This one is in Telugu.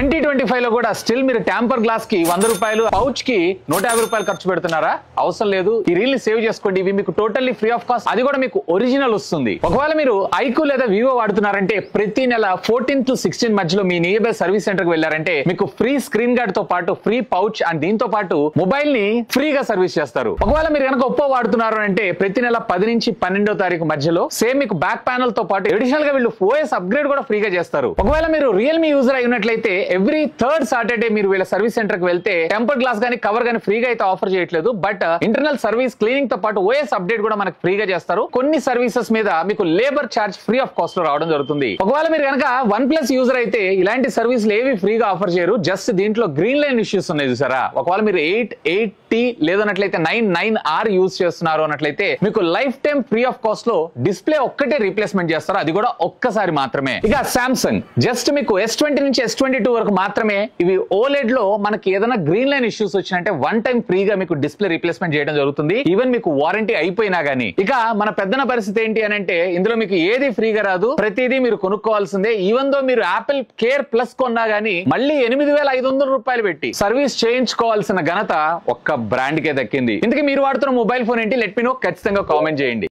2025 లో కూడా స్టిల్ మీరు ట్యాంపర్ గ్లాస్ కి 100 రూపాయలు, పౌచ్ కి 150 రూపాయలు ఖర్చు పెడుతున్నారా? అవసరం లేదు. ఈ రీల్ ని సేవ్ చేసుకోండి. ఇవి మీకు టోటల్లీ ఫ్రీ ఆఫ్ కాస్ట్, అది కూడా మీకు ఒరిజినల్ వస్తుంది. ఒకవేళ మీరు ఐక్యూ లేదా వివో వాడుతున్నారంటే ప్రతి నెల 14 to 16 మధ్యలో మీ నియర్ బై సర్వీస్ సెంటర్ కి వెళ్ళారంటే మీకు ఫ్రీ స్క్రీన్ గార్డ్ తో పాటు ఫ్రీ పౌచ్ అండ్ దీంతో పాటు మొబైల్ ని ఫ్రీగా సర్వీస్ చేస్తారు. ఒకవేళ మీరు కనుక ఒప్పో వాడుతున్నారు అంటే ప్రతి నెల 10 నుంచి 12వ తారీఖు మధ్యలో సేమ్ మీకు బ్యాక్ ప్యానల్ తో పాటు అడిషనల్ గా వీళ్ళు ఓఎస్ అప్గ్రేడ్ కూడా ఫ్రీగా చేస్తారు. ఒకవేళ మీరు రియల్మీ యూజర్ అయి ఉన్నట్లయితే ఎవ్రీ థర్డ్ సాటర్డే మీరు వీళ్ళ సర్వీస్ సెంటర్ కి వెళ్తే టెంపర్ గ్లాస్ గానీ కవర్ గానీ ఫ్రీగా అయితే ఆఫర్ చేయట్లేదు, బట్ ఇంటర్నల్ సర్వీస్ క్లీనింగ్ తో పాటు ఓఎస్ అప్డేట్ కూడా మనకు ఫ్రీగా చేస్తారు. కొన్ని సర్వీసెస్ మీద మీకు labour charge free of cost లో రావడం జరుగుతుంది. ఒకవేళ మీరు కనుక OnePlus యూజర్ అయితే ఇలాంటి సర్వీసులు ఏవి ఫ్రీగా ఆఫర్ చేయరు. జస్ట్ దీంట్లో గ్రీన్ లైన్ ఇష్యూస్ ఉన్నాయి చూసారా? ఒకవేళ మీరు 880 లేదన్నట్లయితే 99R యూజ్ చేస్తున్నారు అన్నట్లయితే మీకు life time free of cost లో డిస్ప్లే ఒక్కటే రీప్లేస్మెంట్ చేస్తారు, అది కూడా ఒక్కసారి మాత్రమే. ఇక సామ్సంగ్ జస్ట్ మీకు S20 నుంచి S22 వరకు మాత్రమే ఇవి ఓలెడ్ లో మనకి ఏదైనా గ్రీన్ లైన్ ఇష్యూస్ వచ్చినంటే 1 టైం ఫ్రీగా మీకు డిస్ప్లే రీప్లేస్మెంట్ చేయడం జరుగుతుంది, ఈవెన్ మీకు వారంటీ అయిపోయినా గానీ. ఇక మన పెద్దన పరిస్థితి ఏంటి అని అంటే ఇందులో మీకు ఏది ఫ్రీగా రాదు, ప్రతిదీ మీరు కొనుక్కోవాల్సిందే. ఈవెన్ దో మీరు యాపిల్ కేర్ ప్లస్ కొన్నా గానీ మళ్ళీ 8500 రూపాయలు పెట్టి సర్వీస్ చేయించుకోవాల్సిన ఘనత ఒక్క బ్రాండ్ కే దక్కింది. ఇందుకే మీరు వాడుతున్న మొబైల్ ఫోన్ ఏంటి? లెట్ మీ నో, ఖచ్చితంగా కామెంట్ చేయండి.